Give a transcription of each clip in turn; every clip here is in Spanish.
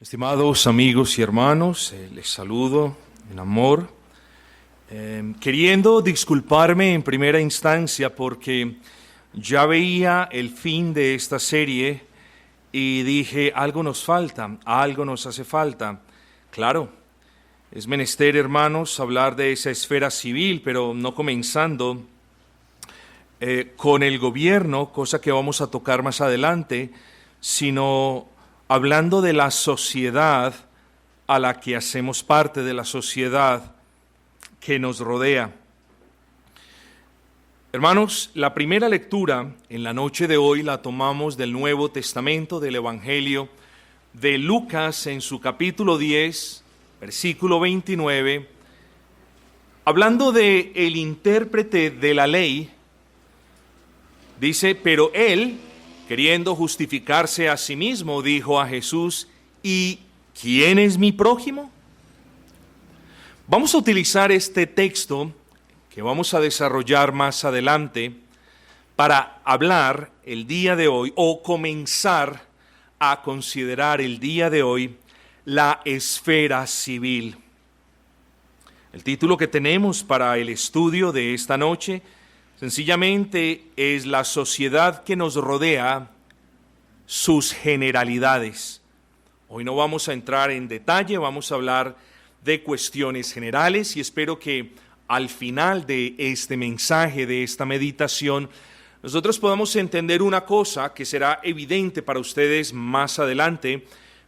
Estimados amigos y hermanos, les saludo en amor, queriendo disculparme en primera instancia porque ya veía el fin de esta serie y dije, algo nos falta, algo nos hace falta. Claro, es menester, hermanos, hablar de esa esfera civil, pero no comenzando con el gobierno, cosa que vamos a tocar más adelante, sino hablando de la sociedad a la que hacemos parte, de la sociedad que nos rodea. Hermanos, la primera lectura en la noche de hoy la tomamos del Nuevo Testamento, del Evangelio de Lucas en su capítulo 10, versículo 29, hablando de el intérprete de la ley. Dice, pero él, queriendo justificarse a sí mismo, dijo a Jesús, ¿y quién es mi prójimo? Vamos a utilizar este texto que vamos a desarrollar más adelante para hablar el día de hoy o comenzar a considerar el día de hoy la esfera civil. El título que tenemos para el estudio de esta noche sencillamente es la sociedad que nos rodea, sus generalidades. Hoy no vamos a entrar en detalle, vamos a hablar de cuestiones generales y espero que al final de este mensaje, de esta meditación, nosotros podamos entender una cosa que será evidente para ustedes más adelante,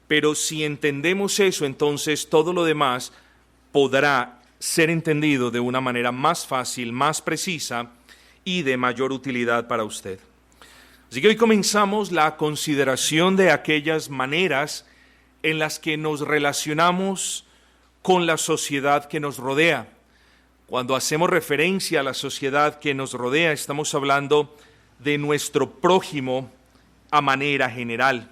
pero si entendemos eso, entonces todo lo demás podrá ser entendido de una manera más fácil, más precisa y de mayor utilidad para usted. Así que hoy comenzamos la consideración de aquellas maneras en las que nos relacionamos con la sociedad que nos rodea. Cuando hacemos referencia a la sociedad que nos rodea, estamos hablando de nuestro prójimo a manera general.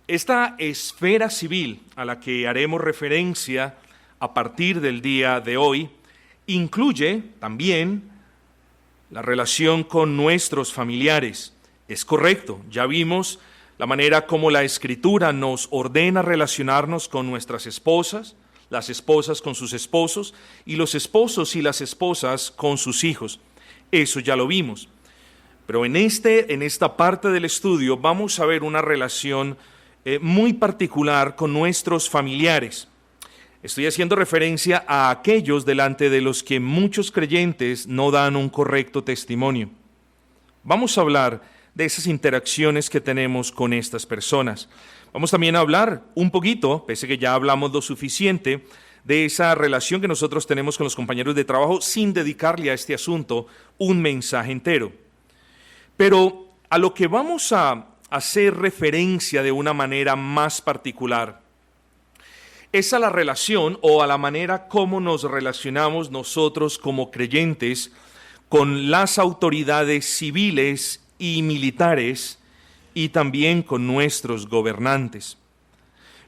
Esta esfera civil a la que haremos referencia a partir del día de hoy incluye también la relación con nuestros familiares. Es correcto, ya vimos la manera como la Escritura nos ordena relacionarnos con nuestras esposas, las esposas con sus esposos y los esposos y las esposas con sus hijos. Eso ya lo vimos. Pero en esta parte del estudio vamos a ver una relación muy particular con nuestros familiares. Estoy haciendo referencia a aquellos delante de los que muchos creyentes no dan un correcto testimonio. Vamos a hablar de esas interacciones que tenemos con estas personas. Vamos también a hablar un poquito, pese a que ya hablamos lo suficiente, de esa relación que nosotros tenemos con los compañeros de trabajo sin dedicarle a este asunto un mensaje entero. Pero a lo que vamos a hacer referencia de una manera más particular es a la relación o a la manera como nos relacionamos nosotros como creyentes con las autoridades civiles y militares y también con nuestros gobernantes.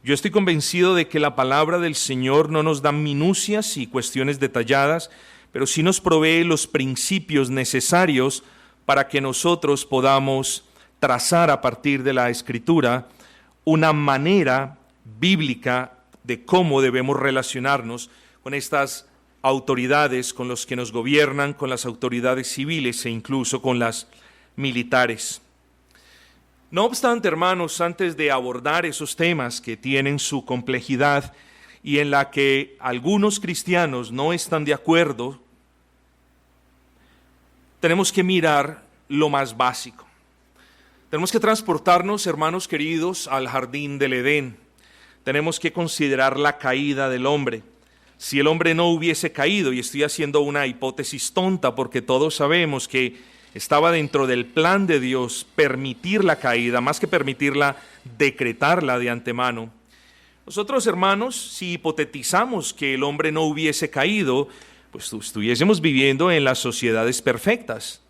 Yo estoy convencido de que la palabra del Señor no nos da minucias y cuestiones detalladas, pero sí nos provee los principios necesarios para que nosotros podamos trazar a partir de la Escritura una manera bíblica de cómo debemos relacionarnos con estas autoridades, con los que nos gobiernan, con las autoridades civiles e incluso con las militares. No obstante, hermanos, antes de abordar esos temas que tienen su complejidad y en la que algunos cristianos no están de acuerdo, tenemos que mirar lo más básico. Tenemos que transportarnos, hermanos queridos, al jardín del Edén. Tenemos que considerar la caída del hombre. Si el hombre no hubiese caído, y estoy haciendo una hipótesis tonta porque todos sabemos que estaba dentro del plan de Dios permitir la caída, más que permitirla, decretarla de antemano. Nosotros, hermanos, si hipotetizamos que el hombre no hubiese caído, pues estuviésemos viviendo en las sociedades perfectas,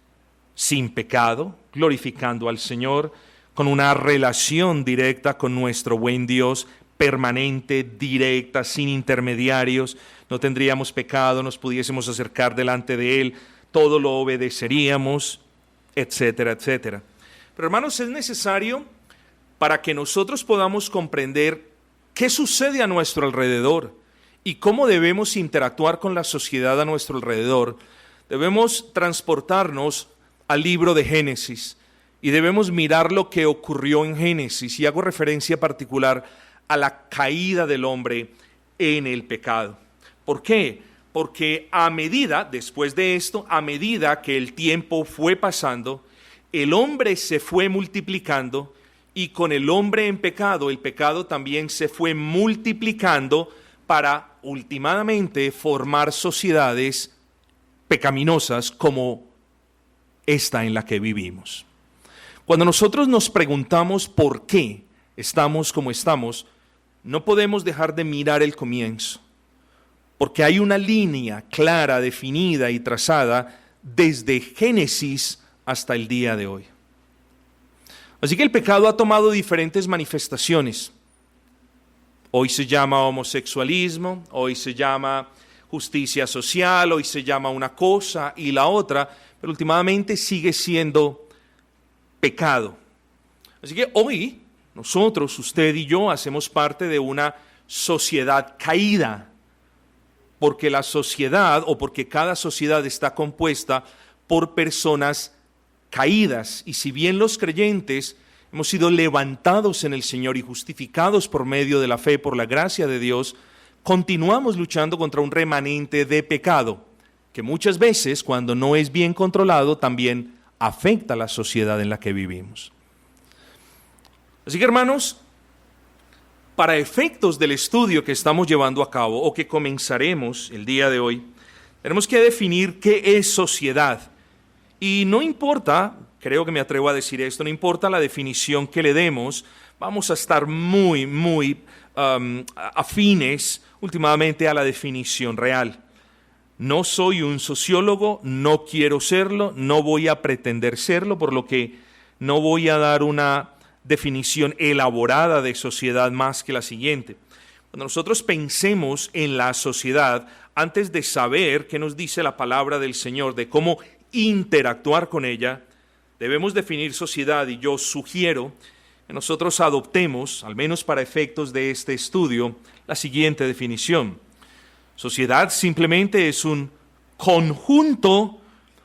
sin pecado, glorificando al Señor, con una relación directa con nuestro buen Dios, permanente, directa, sin intermediarios, no tendríamos pecado, nos pudiésemos acercar delante de Él, todo lo obedeceríamos, etcétera, etcétera. Pero hermanos, es necesario para que nosotros podamos comprender ¿Qué sucede a nuestro alrededor? ¿Y cómo debemos interactuar con la sociedad a nuestro alrededor? Debemos transportarnos al libro de Génesis y debemos mirar lo que ocurrió en Génesis, y hago referencia particular a la caída del hombre en el pecado. ¿Por qué? Porque después de esto, a medida que el tiempo fue pasando, el hombre se fue multiplicando, y con el hombre en pecado, el pecado también se fue multiplicando para últimamente formar sociedades pecaminosas como esta en la que vivimos. Cuando nosotros nos preguntamos por qué estamos como estamos, no podemos dejar de mirar el comienzo, porque hay una línea clara, definida y trazada desde Génesis hasta el día de hoy. Así que el pecado ha tomado diferentes manifestaciones. Hoy se llama homosexualismo, hoy se llama justicia social, hoy se llama una cosa y la otra, pero últimamente sigue siendo pecado. Así que hoy nosotros, usted y yo, hacemos parte de una sociedad caída, porque la sociedad o porque cada sociedad está compuesta por personas caídas, y si bien los creyentes hemos sido levantados en el Señor y justificados por medio de la fe, por la gracia de Dios, continuamos luchando contra un remanente de pecado, que muchas veces, cuando no es bien controlado, también afecta a la sociedad en la que vivimos. Así que, hermanos, para efectos del estudio que estamos llevando a cabo o que comenzaremos el día de hoy, tenemos que definir qué es sociedad. Y no importa, creo que me atrevo a decir esto, no importa la definición que le demos, vamos a estar muy afines últimamente a la definición real. No soy un sociólogo, no quiero serlo, no voy a pretender serlo, por lo que no voy a dar una definición elaborada de sociedad más que la siguiente. Cuando nosotros pensemos en la sociedad, antes de saber qué nos dice la palabra del Señor, de cómo interactuar con ella, debemos definir sociedad, y yo sugiero que nosotros adoptemos, al menos para efectos de este estudio, la siguiente definición. Sociedad simplemente es un conjunto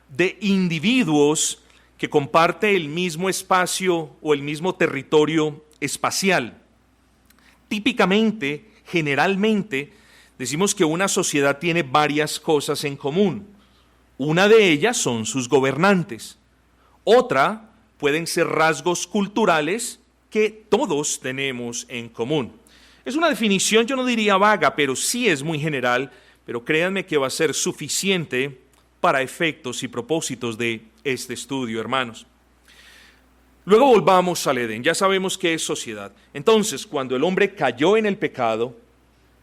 de individuos que comparte el mismo espacio o el mismo territorio espacial. Típicamente, generalmente, decimos que una sociedad tiene varias cosas en común. Una de ellas son sus gobernantes. Otra pueden ser rasgos culturales que todos tenemos en común. Es una definición, yo no diría vaga, pero sí es muy general, pero créanme que va a ser suficiente para efectos y propósitos de este estudio, hermanos. Luego volvamos al Edén, ya sabemos qué es sociedad. Entonces, cuando el hombre cayó en el pecado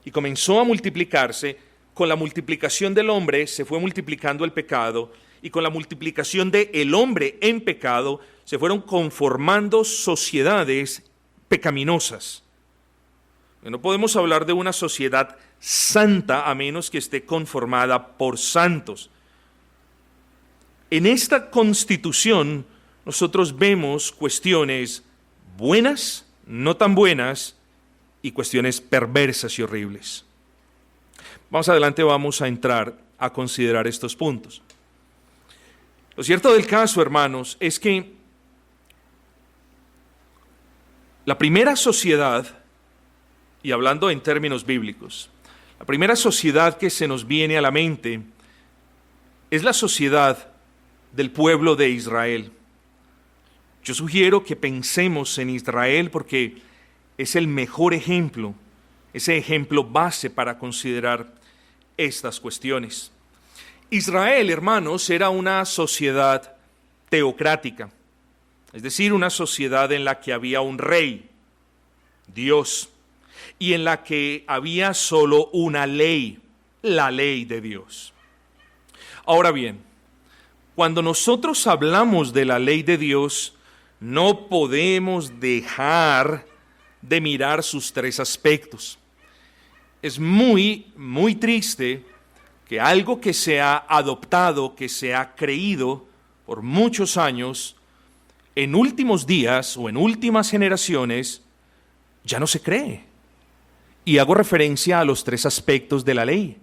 y comenzó a multiplicarse, con la multiplicación del hombre se fue multiplicando el pecado, y con la multiplicación del hombre en pecado se fueron conformando sociedades pecaminosas. No podemos hablar de una sociedad santa a menos que esté conformada por santos. En esta constitución nosotros vemos cuestiones buenas, no tan buenas, y cuestiones perversas y horribles. Más adelante vamos a entrar a considerar estos puntos. Lo cierto del caso, hermanos, es que la primera sociedad, y hablando en términos bíblicos, la primera sociedad que se nos viene a la mente es la sociedad del pueblo de Israel. Yo sugiero que pensemos en Israel porque es el mejor ejemplo, ese ejemplo base para considerar estas cuestiones. Israel, hermanos, era una sociedad teocrática, es decir, una sociedad en la que había un rey, Dios, y en la que había solo una ley, la ley de Dios. Ahora bien, cuando nosotros hablamos de la ley de Dios, no podemos dejar de mirar sus tres aspectos. Es muy triste que algo que se ha adoptado, que se ha creído por muchos años, en últimos días o en últimas generaciones, ya no se cree. Y hago referencia a los tres aspectos de la ley: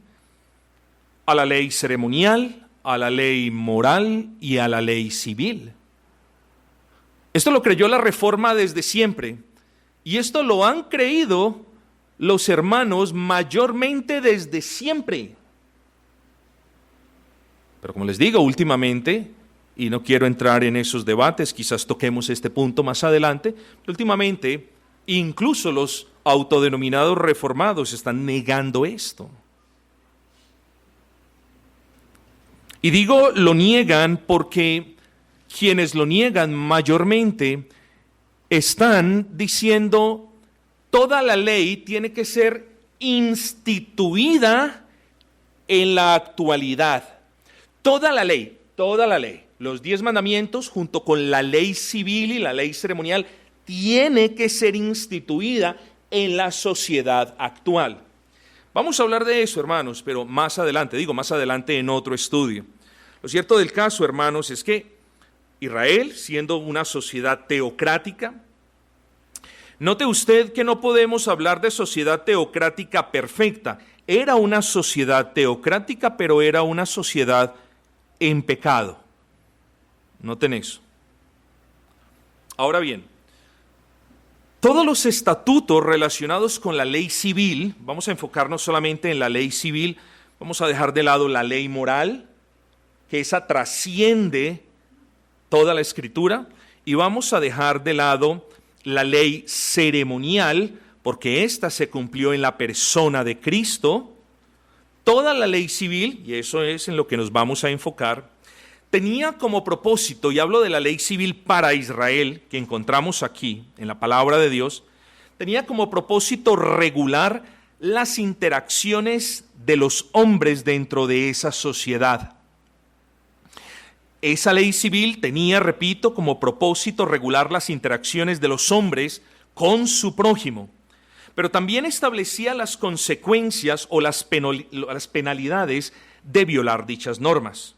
a la ley ceremonial, a la ley moral y a la ley civil. Esto lo creyó la Reforma desde siempre, y esto lo han creído los hermanos mayormente desde siempre. Pero como les digo, últimamente, y no quiero entrar en esos debates, quizás toquemos este punto más adelante, pero últimamente incluso los autodenominados reformados están negando esto. Y digo lo niegan porque quienes lo niegan mayormente están diciendo toda la ley tiene que ser instituida en la actualidad. Toda la ley, los 10 mandamientos junto con la ley civil y la ley ceremonial tiene que ser instituida en la sociedad actual. Vamos a hablar de eso, hermanos, pero más adelante en otro estudio. Lo cierto del caso, hermanos, es que Israel, siendo una sociedad teocrática, note usted que no podemos hablar de sociedad teocrática perfecta. Era una sociedad teocrática, pero era una sociedad en pecado. Noten eso. Ahora bien, todos los estatutos relacionados con la ley civil, vamos a enfocarnos solamente en la ley civil, vamos a dejar de lado la ley moral, que esa trasciende toda la Escritura, y vamos a dejar de lado la ley ceremonial, porque ésta se cumplió en la persona de Cristo. Toda la ley civil, y eso es en lo que nos vamos a enfocar, tenía como propósito, y hablo de la ley civil para Israel, que encontramos aquí en la palabra de Dios, tenía como propósito regular las interacciones de los hombres dentro de esa sociedad. Esa ley civil tenía, repito, como propósito regular las interacciones de los hombres con su prójimo, pero también establecía las consecuencias o las penalidades de violar dichas normas.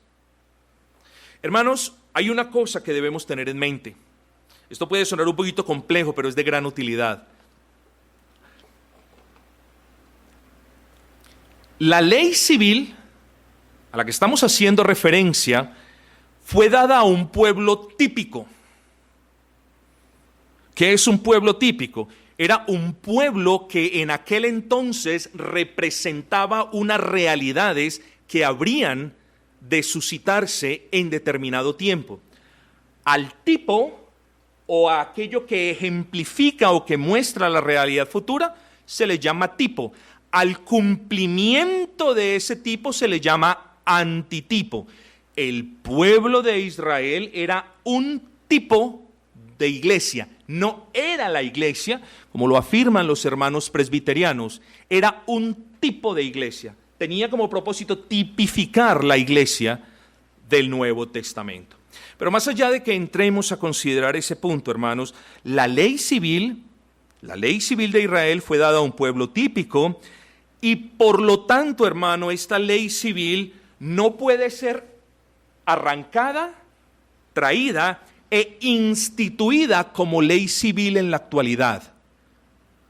Hermanos, hay una cosa que debemos tener en mente. Esto puede sonar un poquito complejo, pero es de gran utilidad. La ley civil a la que estamos haciendo referencia fue dada a un pueblo típico. ¿Qué es un pueblo típico? Era un pueblo que en aquel entonces representaba unas realidades que habrían de suscitarse en determinado tiempo. Al tipo o a aquello que ejemplifica o que muestra la realidad futura se le llama tipo. Al cumplimiento de ese tipo se le llama antitipo. El pueblo de Israel era un tipo de iglesia, no era la iglesia, como lo afirman los hermanos presbiterianos, era un tipo de iglesia. Tenía como propósito tipificar la iglesia del Nuevo Testamento. Pero más allá de que entremos a considerar ese punto, hermanos, la ley civil de Israel fue dada a un pueblo típico y por lo tanto, hermano, esta ley civil no puede ser arrancada, traída e instituida como ley civil en la actualidad.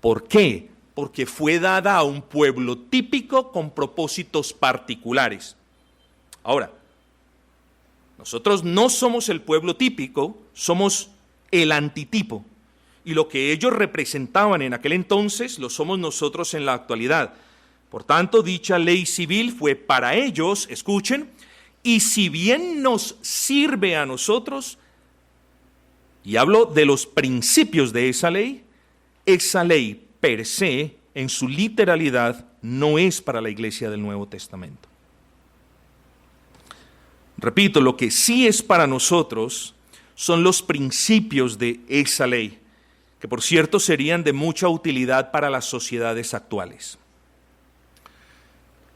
¿Por qué? Porque fue dada a un pueblo típico con propósitos particulares. Ahora, nosotros no somos el pueblo típico, somos el antitipo. Y lo que ellos representaban en aquel entonces, lo somos nosotros en la actualidad. Por tanto, dicha ley civil fue para ellos, escuchen, y si bien nos sirve a nosotros, y hablo de los principios de esa ley per se, en su literalidad, no es para la iglesia del Nuevo Testamento. Repito, lo que sí es para nosotros son los principios de esa ley, que por cierto serían de mucha utilidad para las sociedades actuales.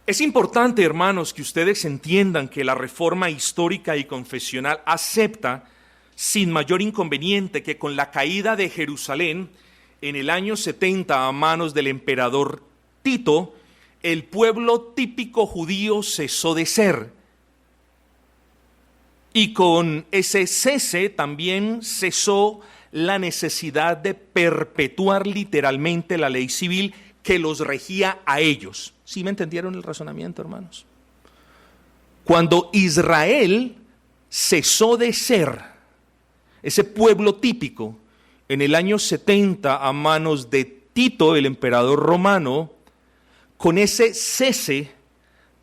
Es importante, hermanos, que ustedes entiendan que la reforma histórica y confesional acepta sin mayor inconveniente que con la caída de Jerusalén en el año 70 a manos del emperador Tito, el pueblo típico judío cesó de ser. Y con ese cese también cesó la necesidad de perpetuar literalmente la ley civil que los regía a ellos. ¿Sí me entendieron el razonamiento, hermanos? Cuando Israel cesó de ser ese pueblo típico en el año 70 a manos de Tito, el emperador romano, con ese cese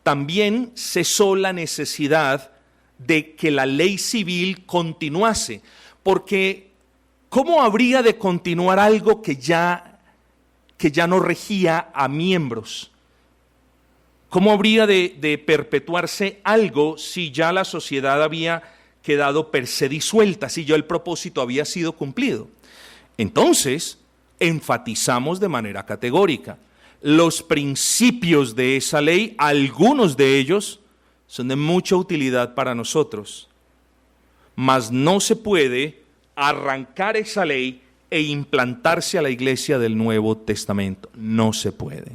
también cesó la necesidad de que la ley civil continuase, porque ¿cómo habría de continuar algo que ya no regía a miembros? ¿Cómo habría de perpetuarse algo si ya la sociedad había quedado per se disuelta, si ya el propósito había sido cumplido? Entonces, enfatizamos de manera categórica: los principios de esa ley, algunos de ellos, son de mucha utilidad para nosotros, mas no se puede arrancar esa ley e implantarse a la iglesia del Nuevo Testamento. No se puede.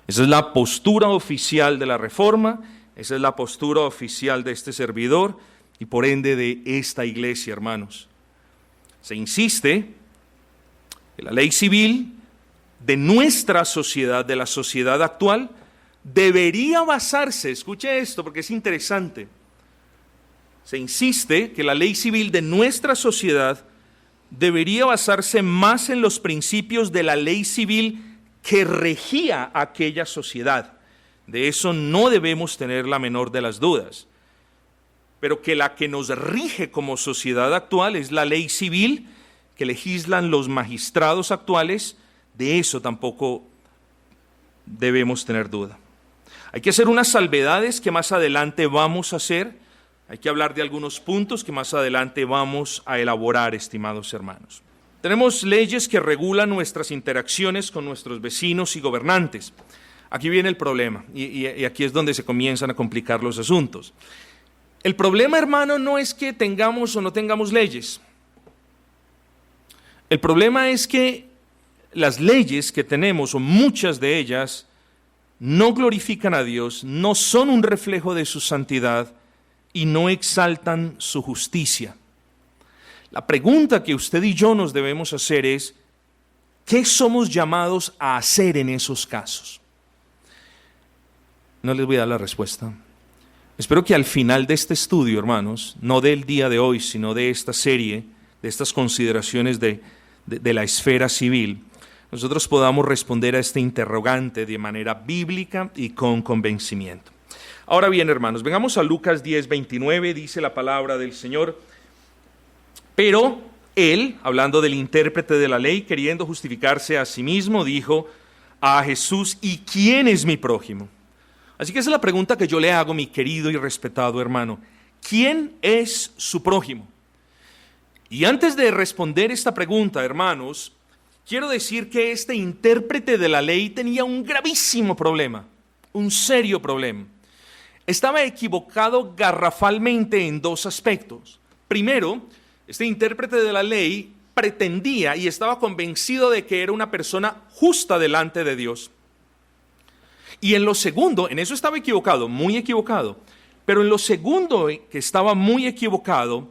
Esa es la postura oficial de la Reforma, esa es la postura oficial de este servidor y por ende de esta iglesia, hermanos. Se insiste que la ley civil de nuestra sociedad, de la sociedad actual, debería basarse, escuche esto porque es interesante, se insiste que la ley civil de nuestra sociedad debería basarse más en los principios de la ley civil que regía aquella sociedad. De eso no debemos tener la menor de las dudas. Pero que la que nos rige como sociedad actual es la ley civil que legislan los magistrados actuales, de eso tampoco debemos tener duda. Hay que hacer unas salvedades que más adelante vamos a hacer. Hay que hablar de algunos puntos que más adelante vamos a elaborar, estimados hermanos. Tenemos leyes que regulan nuestras interacciones con nuestros vecinos y gobernantes. Aquí viene el problema, y aquí es donde se comienzan a complicar los asuntos. El problema, hermano, no es que tengamos o no tengamos leyes. El problema es que las leyes que tenemos, o muchas de ellas, no glorifican a Dios, no son un reflejo de su santidad y no exaltan su justicia. La pregunta que usted y yo nos debemos hacer es: ¿qué somos llamados a hacer en esos casos? No les voy a dar la respuesta. Espero que al final de este estudio, hermanos, no del día de hoy, sino de esta serie, de estas consideraciones de la esfera civil, nosotros podamos responder a este interrogante de manera bíblica y con convencimiento. Ahora bien, hermanos, vengamos a Lucas 10:29, dice la palabra del Señor: pero él, hablando del intérprete de la ley, queriendo justificarse a sí mismo, dijo a Jesús: ¿y quién es mi prójimo? Así que esa es la pregunta que yo le hago, mi querido y respetado hermano. ¿Quién es su prójimo? Y antes de responder esta pregunta, hermanos, quiero decir que este intérprete de la ley tenía un gravísimo problema, un serio problema. Estaba equivocado garrafalmente en dos aspectos. Primero, este intérprete de la ley pretendía y estaba convencido de que era una persona justa delante de Dios. Y en lo segundo, en eso estaba equivocado, muy equivocado, pero en lo segundo que estaba muy equivocado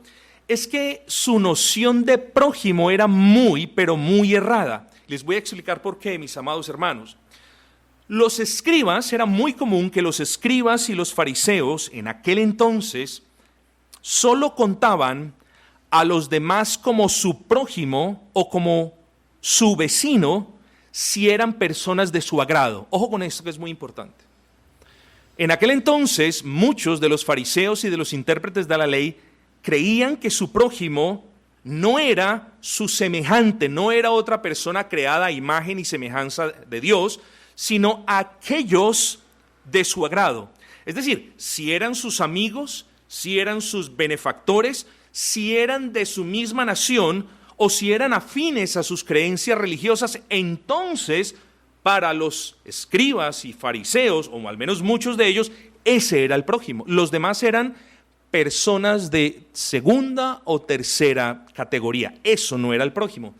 es que su noción de prójimo era muy, pero muy errada. Les voy a explicar por qué, mis amados hermanos. Los escribas, era muy común que los escribas y los fariseos en aquel entonces solo contaban a los demás como su prójimo o como su vecino si eran personas de su agrado. Ojo con esto que es muy importante. En aquel entonces muchos de los fariseos y de los intérpretes de la ley creían que su prójimo no era su semejante, no era otra persona creada a imagen y semejanza de Dios, sino aquellos de su agrado. Es decir, si eran sus amigos, si eran sus benefactores, si eran de su misma nación o si eran afines a sus creencias religiosas, entonces para los escribas y fariseos, o al menos muchos de ellos, ese era el prójimo. Los demás eran personas de segunda o tercera categoría. Eso no era el prójimo.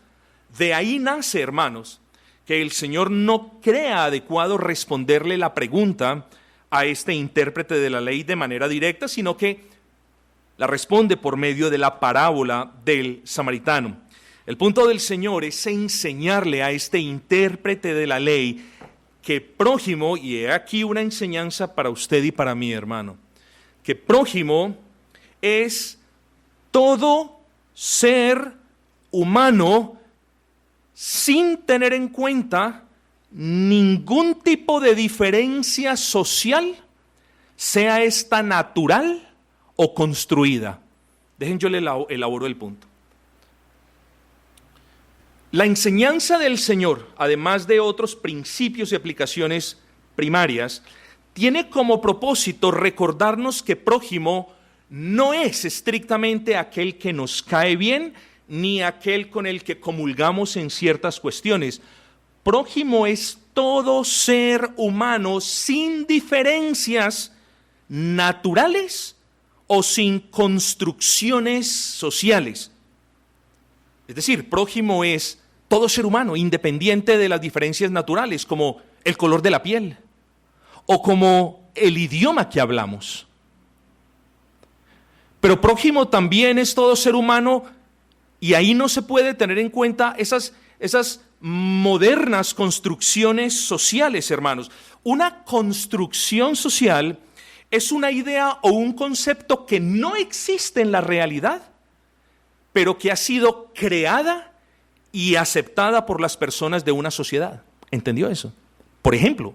De ahí nace, hermanos, que el Señor no crea adecuado responderle la pregunta a este intérprete de la ley de manera directa, sino que la responde por medio de la parábola del samaritano. El punto del Señor es enseñarle a este intérprete de la ley que prójimo, y he aquí una enseñanza para usted y para mí, hermano, que prójimo es todo ser humano sin tener en cuenta ningún tipo de diferencia social, sea esta natural o construida. Dejen yo le elaboro el punto. La enseñanza del Señor, además de otros principios y aplicaciones primarias, tiene como propósito recordarnos que prójimo no es estrictamente aquel que nos cae bien, ni aquel con el que comulgamos en ciertas cuestiones. Prójimo es todo ser humano sin diferencias naturales o sin construcciones sociales. Es decir, prójimo es todo ser humano, independiente de las diferencias naturales, como el color de la piel o como el idioma que hablamos. Pero prójimo también es todo ser humano, y ahí no se puede tener en cuenta esas modernas construcciones sociales, hermanos. Una construcción social es una idea o un concepto que no existe en la realidad, pero que ha sido creada y aceptada por las personas de una sociedad. ¿Entendió eso? Por ejemplo,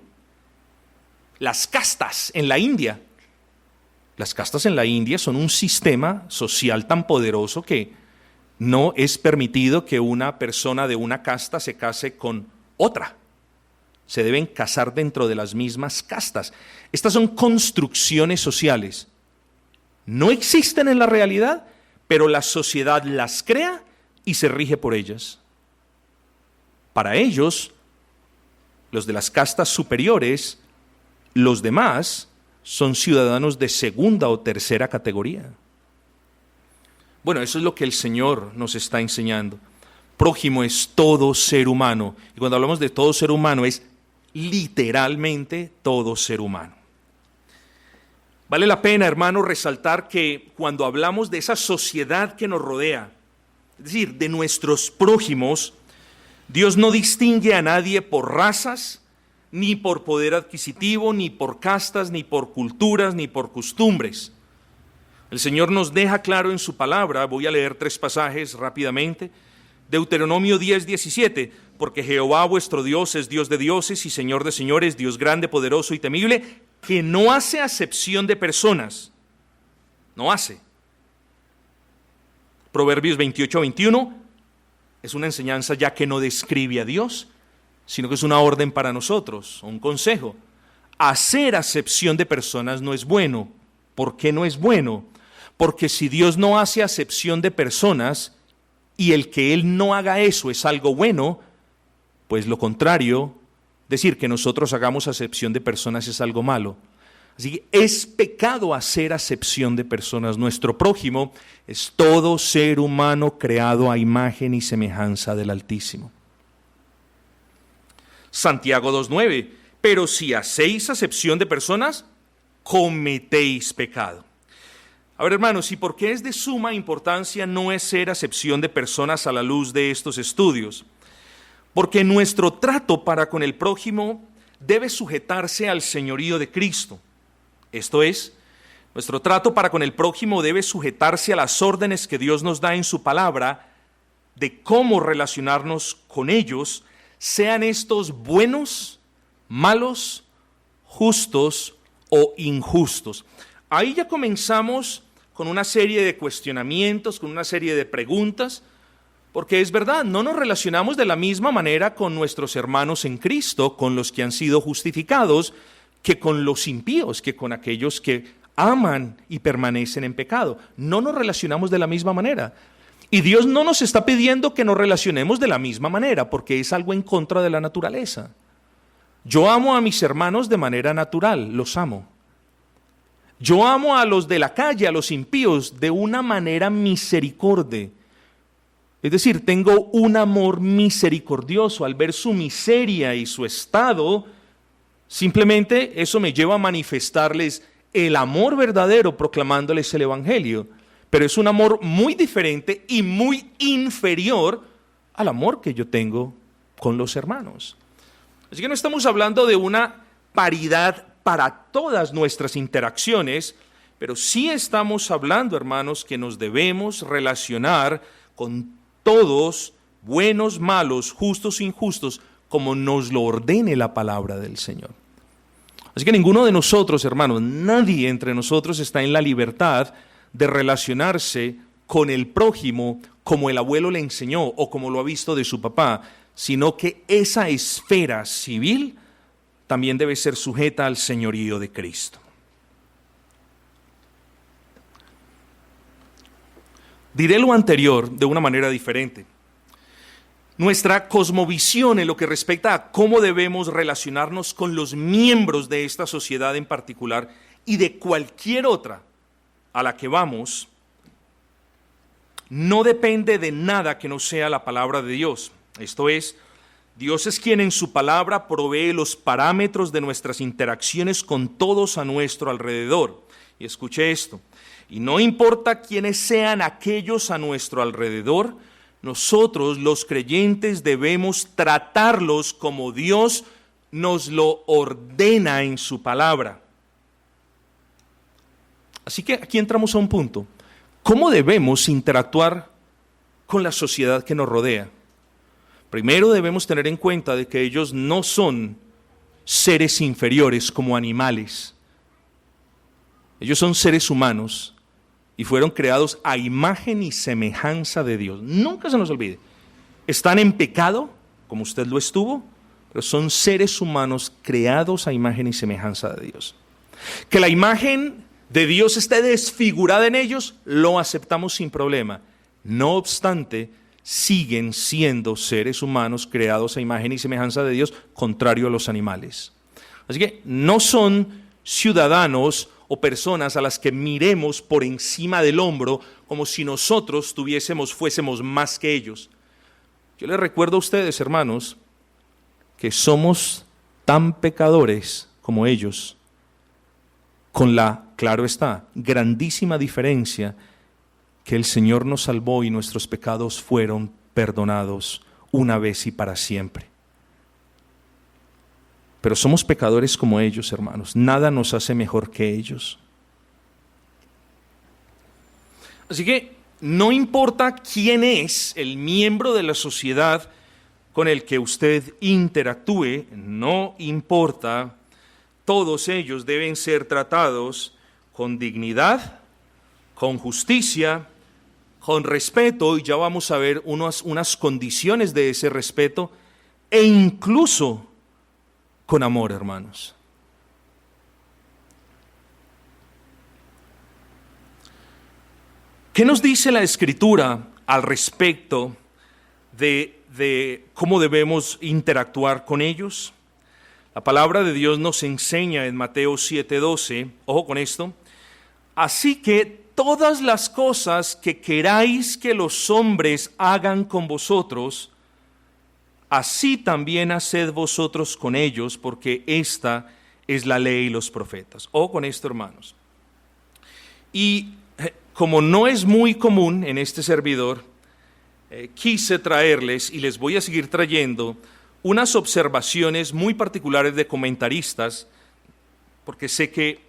las castas en la India. Las castas en la India son un sistema social tan poderoso que no es permitido que una persona de una casta se case con otra. Se deben casar dentro de las mismas castas. Estas son construcciones sociales. No existen en la realidad, pero la sociedad las crea y se rige por ellas. Para ellos, los de las castas superiores, los demás son ciudadanos de segunda o tercera categoría. Bueno, eso es lo que el Señor nos está enseñando. Prójimo es todo ser humano. Y cuando hablamos de todo ser humano, es literalmente todo ser humano. Vale la pena, hermano, resaltar que cuando hablamos de esa sociedad que nos rodea, es decir, de nuestros prójimos, Dios no distingue a nadie por razas, ni por poder adquisitivo, ni por castas, ni por culturas, ni por costumbres. El Señor nos deja claro en su palabra, voy a leer 3 pasajes rápidamente. Deuteronomio 10:17, porque Jehová vuestro Dios es Dios de dioses y Señor de señores, Dios grande, poderoso y temible, que no hace acepción de personas. No hace. Proverbios 28:21 es una enseñanza ya que no describe a Dios, sino que es una orden para nosotros, un consejo. Hacer acepción de personas no es bueno. ¿Por qué no es bueno? Porque si Dios no hace acepción de personas y el que Él no haga eso es algo bueno, pues lo contrario, decir que nosotros hagamos acepción de personas es algo malo. Así que es pecado hacer acepción de personas. Nuestro prójimo es todo ser humano creado a imagen y semejanza del Altísimo. Santiago 2:9, pero si hacéis acepción de personas, cometéis pecado. A ver, hermanos, ¿y por qué es de suma importancia no hacer acepción de personas a la luz de estos estudios? Porque nuestro trato para con el prójimo debe sujetarse al señorío de Cristo. Esto es, nuestro trato para con el prójimo debe sujetarse a las órdenes que Dios nos da en su palabra de cómo relacionarnos con ellos, sean estos buenos, malos, justos o injustos. Ahí ya comenzamos con una serie de cuestionamientos, con una serie de preguntas, porque es verdad, no nos relacionamos de la misma manera con nuestros hermanos en Cristo, con los que han sido justificados, que con los impíos, que con aquellos que aman y permanecen en pecado. No nos relacionamos de la misma manera. Y Dios no nos está pidiendo que nos relacionemos de la misma manera, porque es algo en contra de la naturaleza. Yo amo a mis hermanos de manera natural, los amo. Yo amo a los de la calle, a los impíos, de una manera misericordia. Es decir, tengo un amor misericordioso al ver su miseria y su estado. Simplemente eso me lleva a manifestarles el amor verdadero proclamándoles el Evangelio. Pero es un amor muy diferente y muy inferior al amor que yo tengo con los hermanos. Así que no estamos hablando de una paridad para todas nuestras interacciones, pero sí estamos hablando, hermanos, que nos debemos relacionar con todos, buenos, malos, justos, injustos, como nos lo ordene la palabra del Señor. Así que ninguno de nosotros, hermanos, nadie entre nosotros está en la libertad de relacionarse con el prójimo como el abuelo le enseñó o como lo ha visto de su papá, sino que esa esfera civil también debe ser sujeta al señorío de Cristo. Diré lo anterior de una manera diferente. Nuestra cosmovisión en lo que respecta a cómo debemos relacionarnos con los miembros de esta sociedad en particular y de cualquier otra a la que vamos, no depende de nada que no sea la palabra de Dios. Esto es, Dios es quien en su palabra provee los parámetros de nuestras interacciones con todos a nuestro alrededor. Y escuche esto, y no importa quiénes sean aquellos a nuestro alrededor, nosotros los creyentes debemos tratarlos como Dios nos lo ordena en su palabra. Así que aquí entramos a un punto. ¿Cómo debemos interactuar con la sociedad que nos rodea? Primero debemos tener en cuenta de que ellos no son seres inferiores como animales. Ellos son seres humanos y fueron creados a imagen y semejanza de Dios. Nunca se nos olvide. Están en pecado, como usted lo estuvo, pero son seres humanos creados a imagen y semejanza de Dios. Que la imagen de Dios esté desfigurada en ellos, lo aceptamos sin problema. No obstante, siguen siendo seres humanos creados a imagen y semejanza de Dios, contrario a los animales. Así que no son ciudadanos o personas a las que miremos por encima del hombro como si nosotros fuésemos más que ellos. Yo les recuerdo a ustedes, hermanos, que somos tan pecadores como ellos, con la, claro está, grandísima diferencia que el Señor nos salvó y nuestros pecados fueron perdonados una vez y para siempre. Pero somos pecadores como ellos, hermanos. Nada nos hace mejor que ellos. Así que no importa quién es el miembro de la sociedad con el que usted interactúe, no importa, todos ellos deben ser tratados con dignidad, con justicia, con respeto, y ya vamos a ver unas condiciones de ese respeto, e incluso con amor, hermanos. ¿Qué nos dice la Escritura al respecto de cómo debemos interactuar con ellos? La palabra de Dios nos enseña en Mateo 7:12, ojo con esto, así que todas las cosas que queráis que los hombres hagan con vosotros, así también haced vosotros con ellos, porque esta es la ley y los profetas. Ojo con esto, hermanos. Y como no es muy común en este servidor, quise traerles, y les voy a seguir trayendo, unas observaciones muy particulares de comentaristas, porque sé que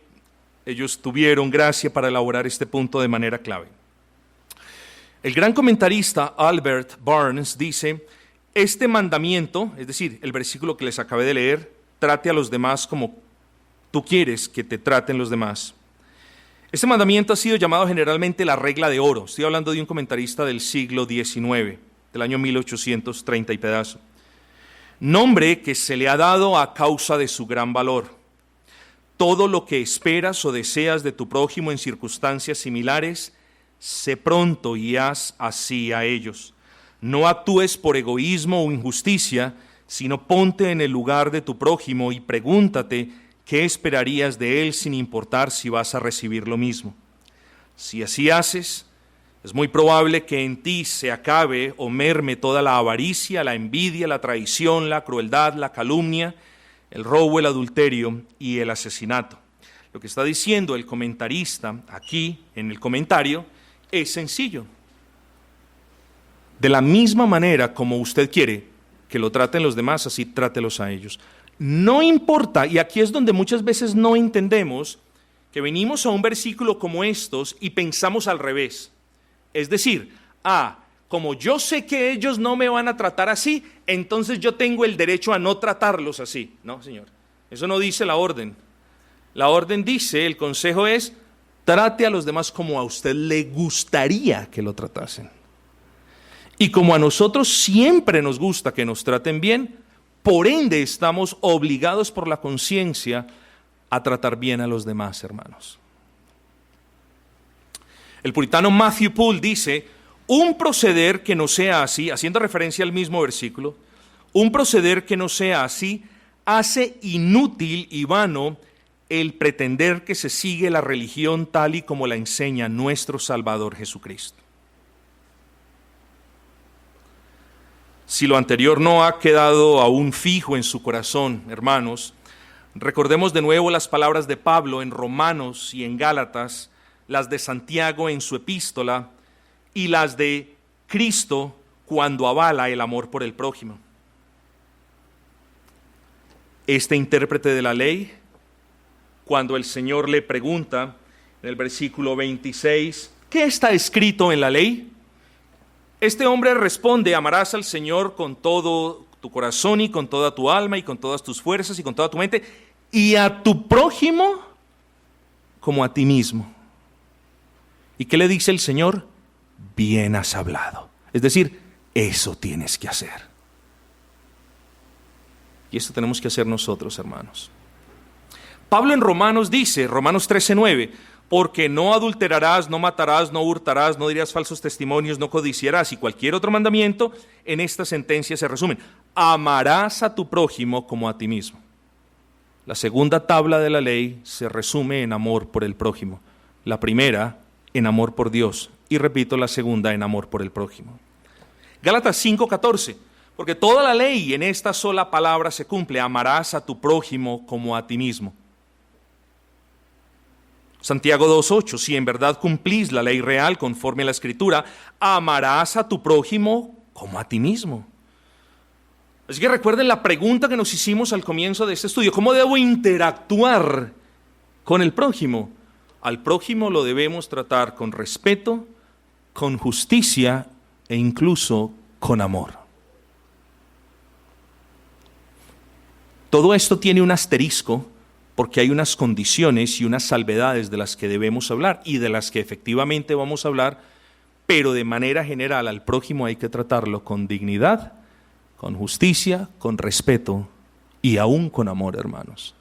ellos tuvieron gracia para elaborar este punto de manera clave. El gran comentarista Albert Barnes dice, este mandamiento, es decir, el versículo que les acabé de leer, trate a los demás como tú quieres que te traten los demás. Este mandamiento ha sido llamado generalmente la regla de oro. Estoy hablando de un comentarista del siglo XIX, del año 1830 y pedazo. Nombre que se le ha dado a causa de su gran valor. Todo lo que esperas o deseas de tu prójimo en circunstancias similares, sé pronto y haz así a ellos. No actúes por egoísmo o injusticia, sino ponte en el lugar de tu prójimo y pregúntate qué esperarías de él sin importar si vas a recibir lo mismo. Si así haces, es muy probable que en ti se acabe o merme toda la avaricia, la envidia, la traición, la crueldad, la calumnia, el robo, el adulterio y el asesinato. Lo que está diciendo el comentarista aquí en el comentario es sencillo. De la misma manera como usted quiere que lo traten los demás, así trátelos a ellos. No importa, y aquí es donde muchas veces no entendemos, que venimos a un versículo como estos y pensamos al revés. Es decir, como yo sé que ellos no me van a tratar así, entonces yo tengo el derecho a no tratarlos así. No, Señor, eso no dice la orden. La orden dice, el consejo es, trate a los demás como a usted le gustaría que lo tratasen. Y como a nosotros siempre nos gusta que nos traten bien, por ende estamos obligados por la conciencia a tratar bien a los demás, hermanos. El puritano Matthew Poole dice, un proceder que no sea así, haciendo referencia al mismo versículo, un proceder que no sea así hace inútil y vano el pretender que se sigue la religión tal y como la enseña nuestro Salvador Jesucristo. Si lo anterior no ha quedado aún fijo en su corazón, hermanos, recordemos de nuevo las palabras de Pablo en Romanos y en Gálatas, las de Santiago en su epístola y las de Cristo cuando avala el amor por el prójimo. Este intérprete de la ley, cuando el Señor le pregunta en el versículo 26, ¿qué está escrito en la ley? Este hombre responde, amarás al Señor con todo tu corazón y con toda tu alma y con todas tus fuerzas y con toda tu mente, y a tu prójimo como a ti mismo. ¿Y qué le dice el Señor? Bien has hablado. Es decir, eso tienes que hacer. Y esto tenemos que hacer nosotros, hermanos. Pablo en Romanos dice, Romanos 13:9, porque no adulterarás, no matarás, no hurtarás, no dirás falsos testimonios, no codiciarás, y cualquier otro mandamiento, en esta sentencia se resumen. Amarás a tu prójimo como a ti mismo. La segunda tabla de la ley se resume en amor por el prójimo. La primera, en amor por Dios. Y repito, la segunda, en amor por el prójimo. Gálatas 5:14, porque toda la ley en esta sola palabra se cumple. Amarás a tu prójimo como a ti mismo. Santiago 2:8, si en verdad cumplís la ley real conforme a la Escritura, amarás a tu prójimo como a ti mismo. Así que recuerden la pregunta que nos hicimos al comienzo de este estudio, ¿cómo debo interactuar con el prójimo? Al prójimo lo debemos tratar con respeto, con justicia e incluso con amor. Todo esto tiene un asterisco, porque hay unas condiciones y unas salvedades de las que debemos hablar y de las que efectivamente vamos a hablar, pero de manera general al prójimo hay que tratarlo con dignidad, con justicia, con respeto y aún con amor, hermanos.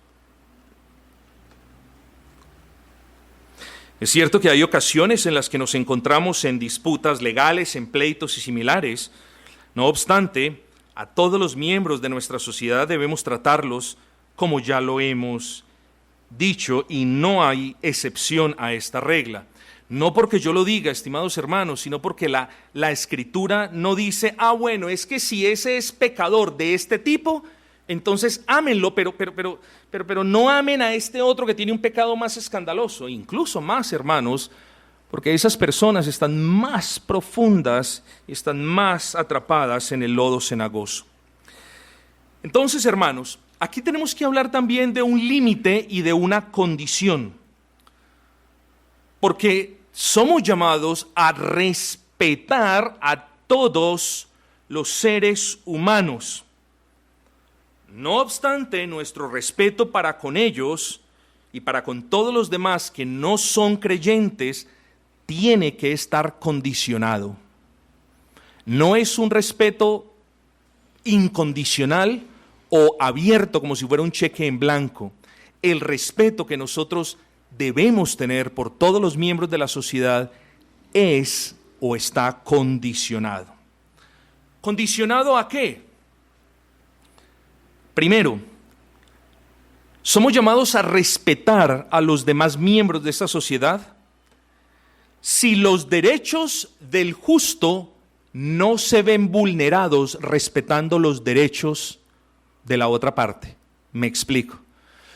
Es cierto que hay ocasiones en las que nos encontramos en disputas legales, en pleitos y similares. No obstante, a todos los miembros de nuestra sociedad debemos tratarlos como ya lo hemos dicho, y no hay excepción a esta regla. No porque yo lo diga, estimados hermanos, sino porque la Escritura no dice, bueno, es que si ese es pecador de este tipo, entonces ámenlo, pero no amen a este otro que tiene un pecado más escandaloso, incluso más, hermanos, porque esas personas están más profundas y están más atrapadas en el lodo cenagoso. Entonces, hermanos, aquí tenemos que hablar también de un límite y de una condición, porque somos llamados a respetar a todos los seres humanos. No obstante, nuestro respeto para con ellos y para con todos los demás que no son creyentes tiene que estar condicionado. No es un respeto incondicional o abierto como si fuera un cheque en blanco. El respeto que nosotros debemos tener por todos los miembros de la sociedad es o está condicionado. ¿Condicionado a qué? Primero, somos llamados a respetar a los demás miembros de esta sociedad si los derechos del justo no se ven vulnerados respetando los derechos de la otra parte. Me explico.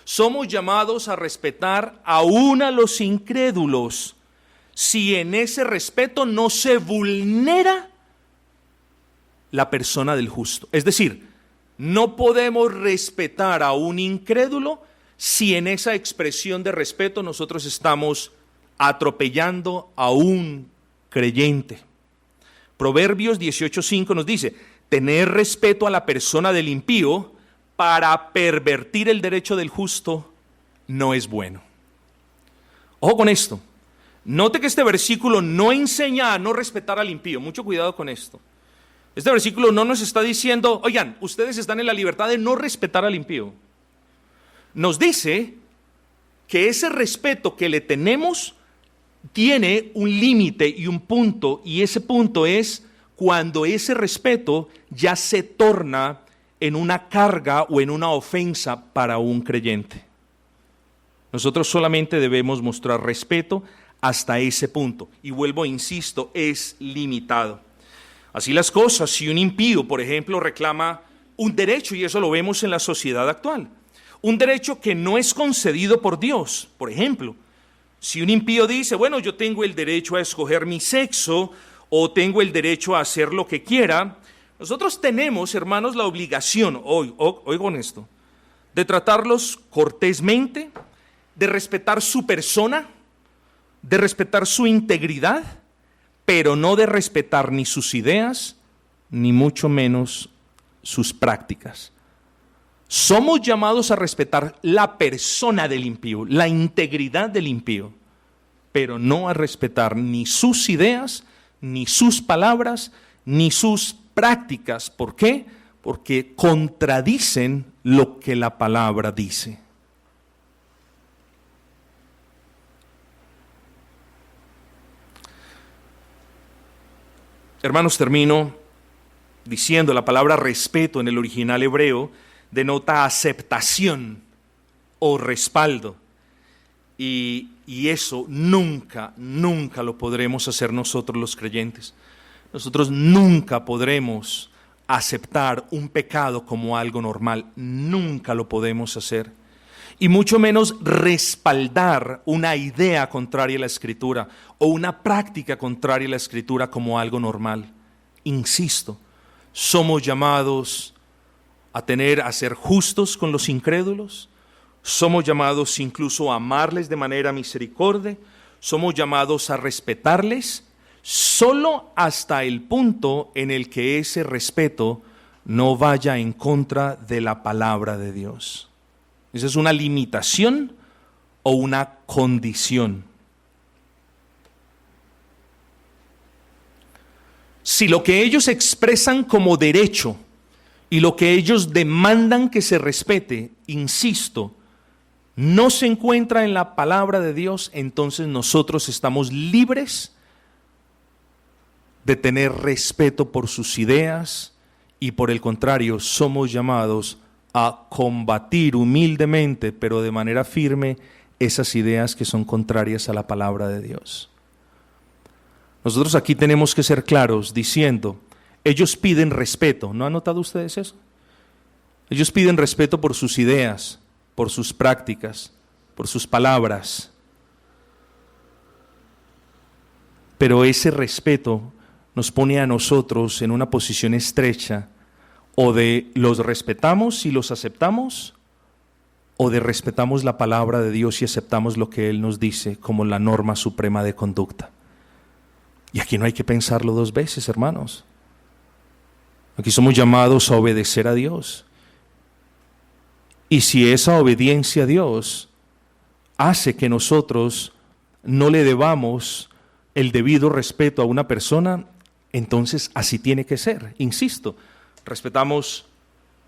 Somos llamados a respetar aún a los incrédulos si en ese respeto no se vulnera la persona del justo. Es decir, no podemos respetar a un incrédulo si en esa expresión de respeto nosotros estamos atropellando a un creyente. Proverbios 18:5 nos dice: tener respeto a la persona del impío para pervertir el derecho del justo no es bueno. Ojo con esto. Note que este versículo no enseña a no respetar al impío. Mucho cuidado con esto. Este versículo no nos está diciendo, oigan, ustedes están en la libertad de no respetar al impío. Nos dice que ese respeto que le tenemos tiene un límite y un punto, y ese punto es cuando ese respeto ya se torna en una carga o en una ofensa para un creyente. Nosotros solamente debemos mostrar respeto hasta ese punto, y vuelvo, insisto, es limitado. Así las cosas, si un impío, por ejemplo, reclama un derecho, y eso lo vemos en la sociedad actual, un derecho que no es concedido por Dios. Por ejemplo, si un impío dice, bueno, yo tengo el derecho a escoger mi sexo, o tengo el derecho a hacer lo que quiera, nosotros tenemos, hermanos, la obligación, oigo esto, de tratarlos cortésmente, de respetar su persona, de respetar su integridad, pero no de respetar ni sus ideas, ni mucho menos sus prácticas. Somos llamados a respetar la persona del impío, la integridad del impío, pero no a respetar ni sus ideas, ni sus palabras, ni sus prácticas. ¿Por qué? Porque contradicen lo que la palabra dice. Hermanos, termino diciendo, la palabra respeto en el original hebreo denota aceptación o respaldo. Y eso nunca lo podremos hacer nosotros los creyentes. Nosotros nunca podremos aceptar un pecado como algo normal. Nunca lo podemos hacer. Y mucho menos respaldar una idea contraria a la Escritura o una práctica contraria a la Escritura como algo normal. Insisto, somos llamados a ser justos con los incrédulos, somos llamados incluso a amarles de manera misericordia, somos llamados a respetarles, solo hasta el punto en el que ese respeto no vaya en contra de la palabra de Dios. ¿Esa es una limitación o una condición? Si lo que ellos expresan como derecho y lo que ellos demandan que se respete, insisto, no se encuentra en la palabra de Dios, entonces nosotros estamos libres de tener respeto por sus ideas y por el contrario, somos llamados a combatir humildemente, pero de manera firme, esas ideas que son contrarias a la palabra de Dios. Nosotros aquí tenemos que ser claros diciendo, ellos piden respeto. ¿No han notado ustedes eso? Ellos piden respeto por sus ideas, por sus prácticas, por sus palabras. Pero ese respeto nos pone a nosotros en una posición estrecha, o de los respetamos y los aceptamos, o de respetamos la palabra de Dios y aceptamos lo que Él nos dice como la norma suprema de conducta. Y aquí no hay que pensarlo dos veces, hermanos. Aquí somos llamados a obedecer a Dios. Y si esa obediencia a Dios hace que nosotros no le debamos el debido respeto a una persona, entonces así tiene que ser. Insisto, respetamos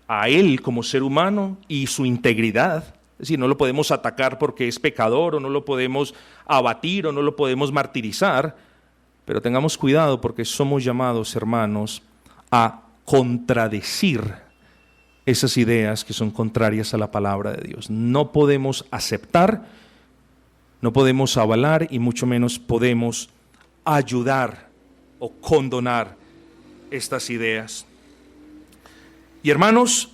a él como ser humano y su integridad. Es decir, no lo podemos atacar porque es pecador, o no lo podemos abatir, o no lo podemos martirizar, pero tengamos cuidado porque somos llamados, hermanos, a contradecir esas ideas que son contrarias a la palabra de Dios. No podemos aceptar, no podemos avalar y mucho menos podemos ayudar o condonar estas ideas. Y hermanos,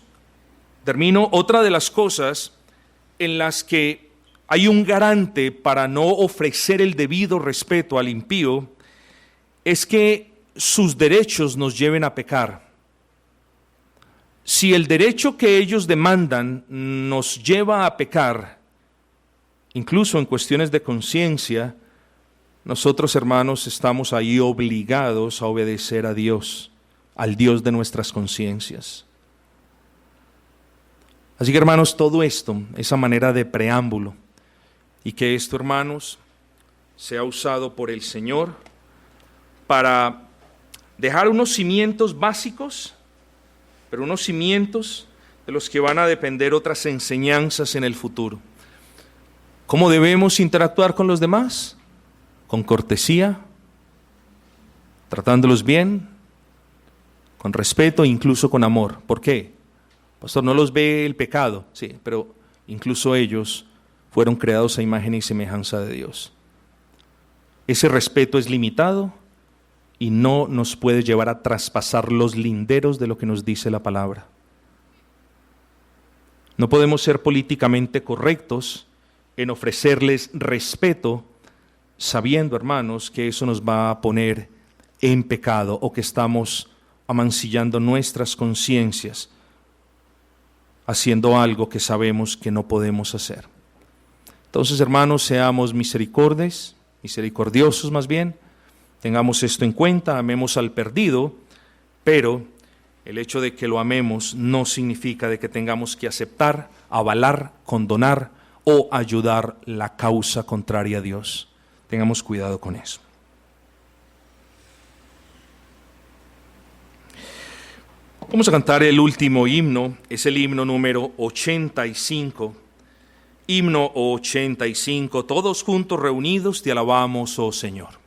termino, otra de las cosas en las que hay un garante para no ofrecer el debido respeto al impío es que sus derechos nos lleven a pecar. si el derecho que ellos demandan nos lleva a pecar, incluso en cuestiones de conciencia, nosotros, hermanos, estamos ahí obligados a obedecer a Dios, al Dios de nuestras conciencias. Así que, hermanos, todo esto, esa manera de preámbulo, y que esto, hermanos, sea usado por el Señor para dejar unos cimientos básicos, pero unos cimientos de los que van a depender otras enseñanzas en el futuro. ¿Cómo debemos interactuar con los demás? Con cortesía, tratándolos bien, con respeto e incluso con amor. ¿Por qué? Pastor, no los ve el pecado, sí, pero incluso ellos fueron creados a imagen y semejanza de Dios. Ese respeto es limitado y no nos puede llevar a traspasar los linderos de lo que nos dice la palabra. No podemos ser políticamente correctos en ofrecerles respeto, sabiendo, hermanos, que eso nos va a poner en pecado o que estamos amancillando nuestras conciencias, haciendo algo que sabemos que no podemos hacer. Entonces, hermanos, seamos misericordiosos más bien, tengamos esto en cuenta, amemos al perdido, pero el hecho de que lo amemos no significa de que tengamos que aceptar, avalar, condonar o ayudar la causa contraria a Dios. Tengamos cuidado con eso. Vamos a cantar el último himno, es el himno número 85. Himno 85, todos juntos reunidos te alabamos, oh Señor.